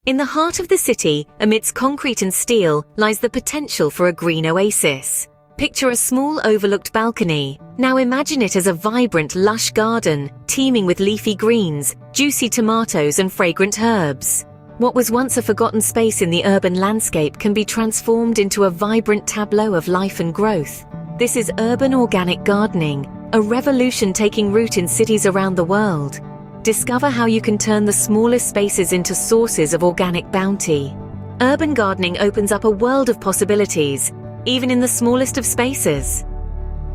In the heart of the city, amidst concrete and steel, lies the potential for a green oasis. Picture a small overlooked balcony. Now imagine it as a vibrant, lush garden, teeming with leafy greens, juicy tomatoes and fragrant herbs. What was once a forgotten space in the urban landscape can be transformed into a vibrant tableau of life and growth. This is urban organic gardening, a revolution taking root in cities around the world. Discover how you can turn the smallest spaces into sources of organic bounty. Urban gardening opens up a world of possibilities, even in the smallest of spaces.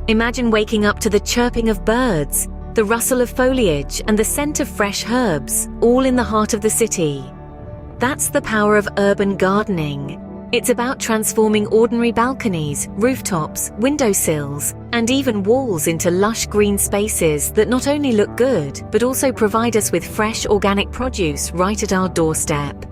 Imagine waking up to the chirping of birds, the rustle of foliage, and the scent of fresh herbs, all in the heart of the city. That's the power of urban gardening. It's about transforming ordinary balconies, rooftops, windowsills, and even walls into lush green spaces that not only look good, but also provide us with fresh organic produce right at our doorstep.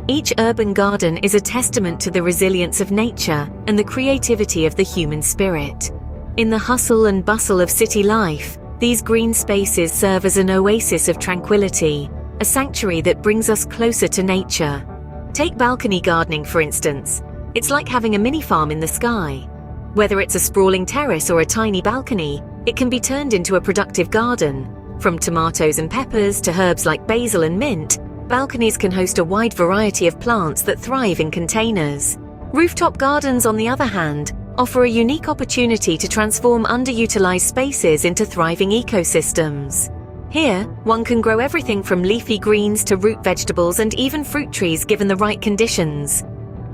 Each urban garden is a testament to the resilience of nature and the creativity of the human spirit. In the hustle and bustle of city life, these green spaces serve as an oasis of tranquility, a sanctuary that brings us closer to nature. Take balcony gardening, for instance. It's like having a mini farm in the sky. Whether it's a sprawling terrace or a tiny balcony, it can be turned into a productive garden. From tomatoes and peppers to herbs like basil and mint, balconies can host a wide variety of plants that thrive in containers. Rooftop gardens, on the other hand, offer a unique opportunity to transform underutilized spaces into thriving ecosystems. Here, one can grow everything from leafy greens to root vegetables and even fruit trees given the right conditions.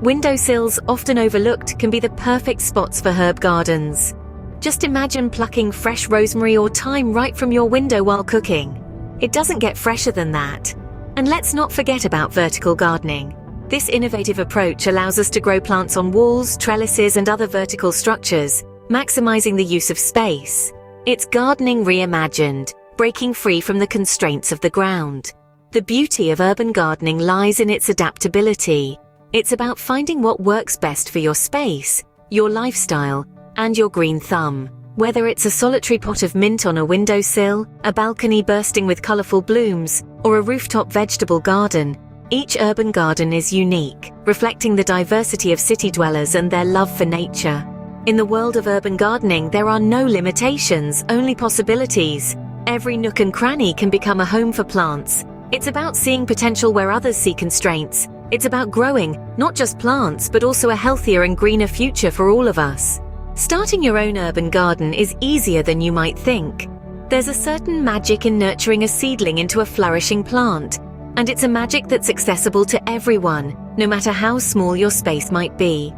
Windowsills, often overlooked, can be the perfect spots for herb gardens. Just imagine plucking fresh rosemary or thyme right from your window while cooking. It doesn't get fresher than that. And let's not forget about vertical gardening. This innovative approach allows us to grow plants on walls, trellises, and other vertical structures, maximizing the use of space. It's gardening reimagined, breaking free from the constraints of the ground. The beauty of urban gardening lies in its adaptability. It's about finding what works best for your space, your lifestyle, and your green thumb. Whether it's a solitary pot of mint on a windowsill, a balcony bursting with colorful blooms, or a rooftop vegetable garden, each urban garden is unique, reflecting the diversity of city dwellers and their love for nature. In the world of urban gardening, there are no limitations, only possibilities. Every nook and cranny can become a home for plants. It's about seeing potential where others see constraints. It's about growing, not just plants, but also a healthier and greener future for all of us. Starting your own urban garden is easier than you might think. There's a certain magic in nurturing a seedling into a flourishing plant, and it's a magic that's accessible to everyone, no matter how small your space might be.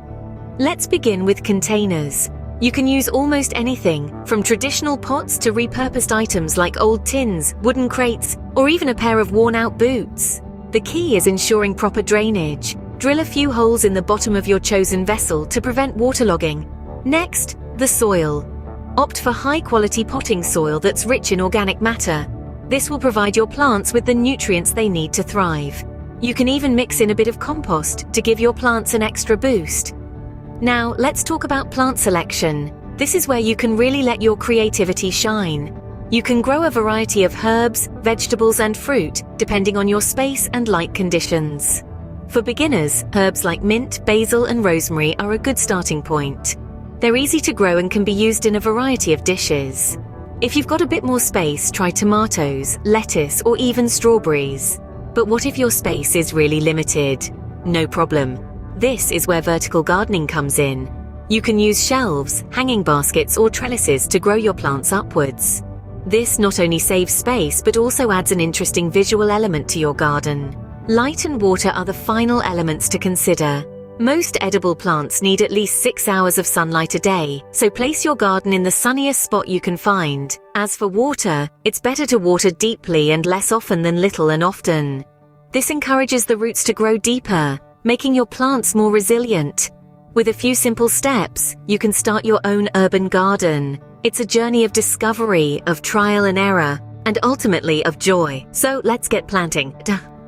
Let's begin with containers. You can use almost anything, from traditional pots to repurposed items like old tins, wooden crates, or even a pair of worn-out boots. The key is ensuring proper drainage. Drill a few holes in the bottom of your chosen vessel to prevent waterlogging. Next, the soil. Opt for high-quality potting soil that's rich in organic matter. This will provide your plants with the nutrients they need to thrive. You can even mix in a bit of compost to give your plants an extra boost. Now, let's talk about plant selection. This is where you can really let your creativity shine. You can grow a variety of herbs, vegetables, and fruit, depending on your space and light conditions. For beginners, herbs like mint, basil, and rosemary are a good starting point. They're easy to grow and can be used in a variety of dishes. If you've got a bit more space, try tomatoes, lettuce, or even strawberries. But what if your space is really limited? No problem. This is where vertical gardening comes in. You can use shelves, hanging baskets, or trellises to grow your plants upwards. This not only saves space, but also adds an interesting visual element to your garden. Light and water are the final elements to consider. Most edible plants need at least 6 hours of sunlight a day, so place your garden in the sunniest spot you can find. As for water, it's better to water deeply and less often than little and often. This encourages the roots to grow deeper, making your plants more resilient. With a few simple steps, you can start your own urban garden. It's a journey of discovery, of trial and error, and ultimately of joy. So let's get planting.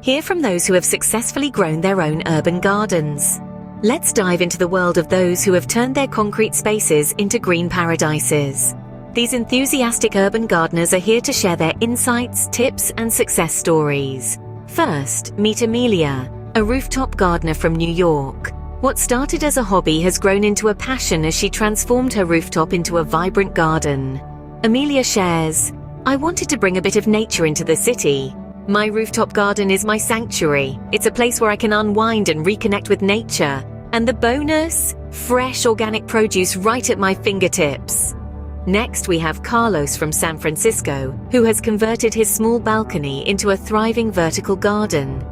Hear from those who have successfully grown their own urban gardens. Let's dive into the world of those who have turned their concrete spaces into green paradises. These enthusiastic urban gardeners are here to share their insights, tips, and success stories. First, meet Amelia. a rooftop gardener from New York. What started as a hobby has grown into a passion as she transformed her rooftop into a vibrant garden. Amelia shares, "I wanted to bring a bit of nature into the city. My rooftop garden is my sanctuary. It's a place where I can unwind and reconnect with nature. And the bonus? Fresh organic produce right at my fingertips." Next, we have Carlos from San Francisco, who has converted his small balcony into a thriving vertical garden.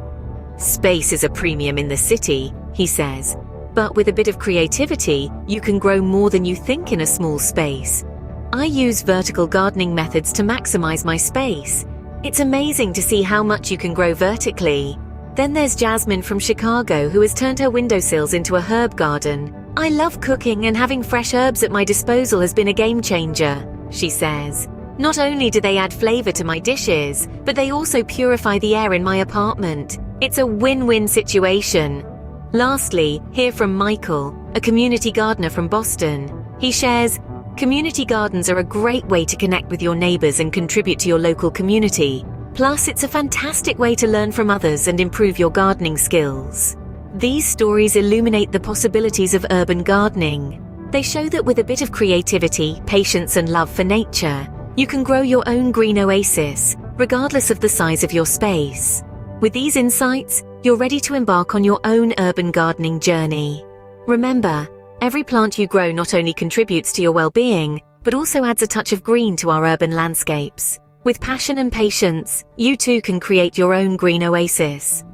"Space is a premium in the city," he says, "but with a bit of creativity, you can grow more than you think in a small space. I use vertical gardening methods to maximize my space. It's amazing to see how much you can grow vertically." Then there's Jasmine from Chicago, who has turned her windowsills into a herb garden. "I love cooking, and having fresh herbs at my disposal has been a game changer," she says. "Not only do they add flavor to my dishes, but they also purify the air in my apartment. It's a win-win situation." Lastly, hear from Michael, a community gardener from Boston. He shares, "Community gardens are a great way to connect with your neighbors and contribute to your local community. Plus, it's a fantastic way to learn from others and improve your gardening skills." These stories illuminate the possibilities of urban gardening. They show that with a bit of creativity, patience, and love for nature, you can grow your own green oasis, regardless of the size of your space. With these insights, you're ready to embark on your own urban gardening journey. Remember, every plant you grow not only contributes to your well-being, but also adds a touch of green to our urban landscapes. With passion and patience, you too can create your own green oasis.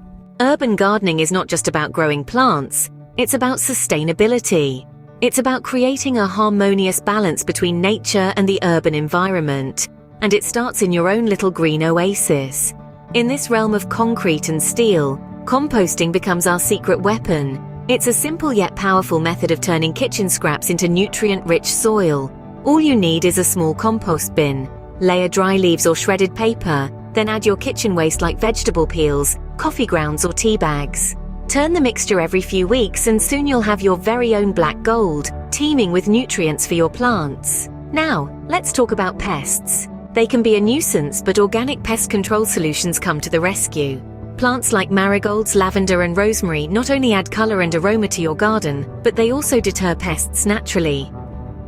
Urban gardening is not just about growing plants, it's about sustainability. It's about creating a harmonious balance between nature and the urban environment. And it starts in your own little green oasis. In this realm of concrete and steel, composting becomes our secret weapon. It's a simple yet powerful method of turning kitchen scraps into nutrient-rich soil. All you need is a small compost bin. Layer dry leaves or shredded paper, then add your kitchen waste like vegetable peels, coffee grounds or tea bags. Turn the mixture every few weeks and soon you'll have your very own black gold, teeming with nutrients for your plants. Now, let's talk about pests. They can be a nuisance, but organic pest control solutions come to the rescue. Plants like marigolds, lavender and rosemary not only add color and aroma to your garden, but they also deter pests naturally.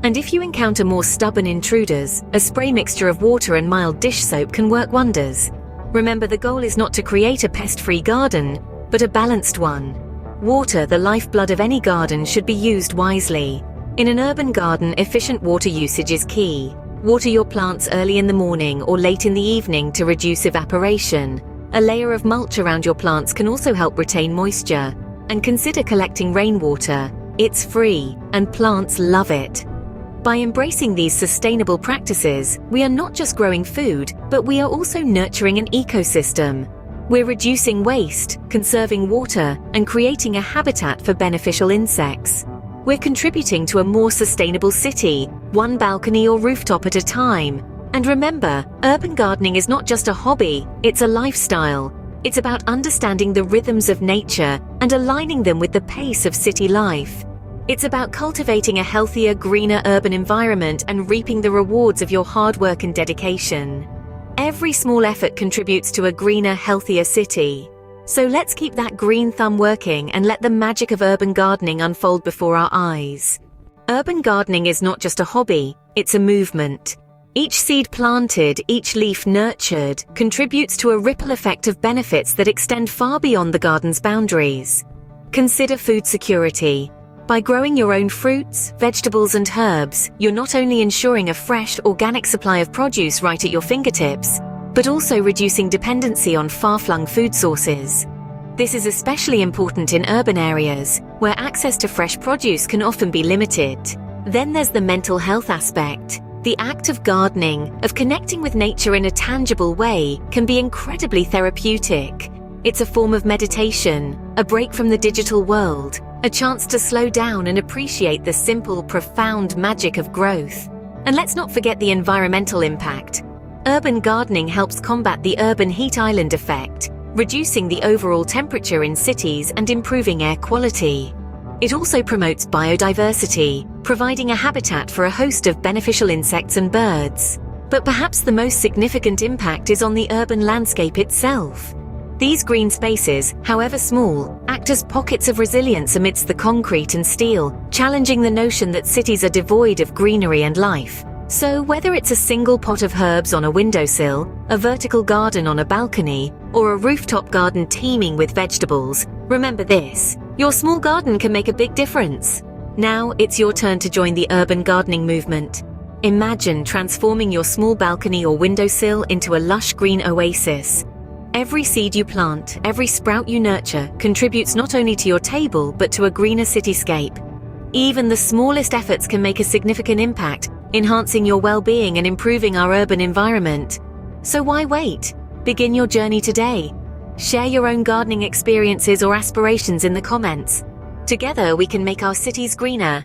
And if you encounter more stubborn intruders, a spray mixture of water and mild dish soap can work wonders. Remember, the goal is not to create a pest-free garden, but a balanced one. Water, the lifeblood of any garden, should be used wisely. In an urban garden, efficient water usage is key. Water your plants early in the morning or late in the evening to reduce evaporation. A layer of mulch around your plants can also help retain moisture. And consider collecting rainwater. It's free, and plants love it. By embracing these sustainable practices, we are not just growing food, but we are also nurturing an ecosystem. We're reducing waste, conserving water, and creating a habitat for beneficial insects. We're contributing to a more sustainable city, one balcony or rooftop at a time. And remember, urban gardening is not just a hobby, it's a lifestyle. It's about understanding the rhythms of nature and aligning them with the pace of city life. It's about cultivating a healthier, greener urban environment and reaping the rewards of your hard work and dedication. Every small effort contributes to a greener, healthier city. So let's keep that green thumb working and let the magic of urban gardening unfold before our eyes. Urban gardening is not just a hobby, it's a movement. Each seed planted, each leaf nurtured, contributes to a ripple effect of benefits that extend far beyond the garden's boundaries. Consider food security. By growing your own fruits, vegetables and herbs, you're not only ensuring a fresh, organic supply of produce right at your fingertips, but also reducing dependency on far-flung food sources. This is especially important in urban areas, where access to fresh produce can often be limited. Then there's the mental health aspect. The act of gardening, of connecting with nature in a tangible way, can be incredibly therapeutic. It's a form of meditation, a break from the digital world, a chance to slow down and appreciate the simple, profound magic of growth. And let's not forget the environmental impact. Urban gardening helps combat the urban heat island effect, reducing the overall temperature in cities and improving air quality. It also promotes biodiversity, providing a habitat for a host of beneficial insects and birds. But perhaps the most significant impact is on the urban landscape itself. These green spaces, however small, act as pockets of resilience amidst the concrete and steel, challenging the notion that cities are devoid of greenery and life. So whether it's a single pot of herbs on a windowsill, a vertical garden on a balcony, or a rooftop garden teeming with vegetables, remember this: your small garden can make a big difference. Now it's your turn to join the urban gardening movement. Imagine transforming your small balcony or windowsill into a lush green oasis. Every seed you plant, every sprout you nurture, contributes not only to your table but to a greener cityscape. Even the smallest efforts can make a significant impact, enhancing your well-being and improving our urban environment. So why wait? Begin your journey today. Share your own gardening experiences or aspirations in the comments. Together we can make our cities greener.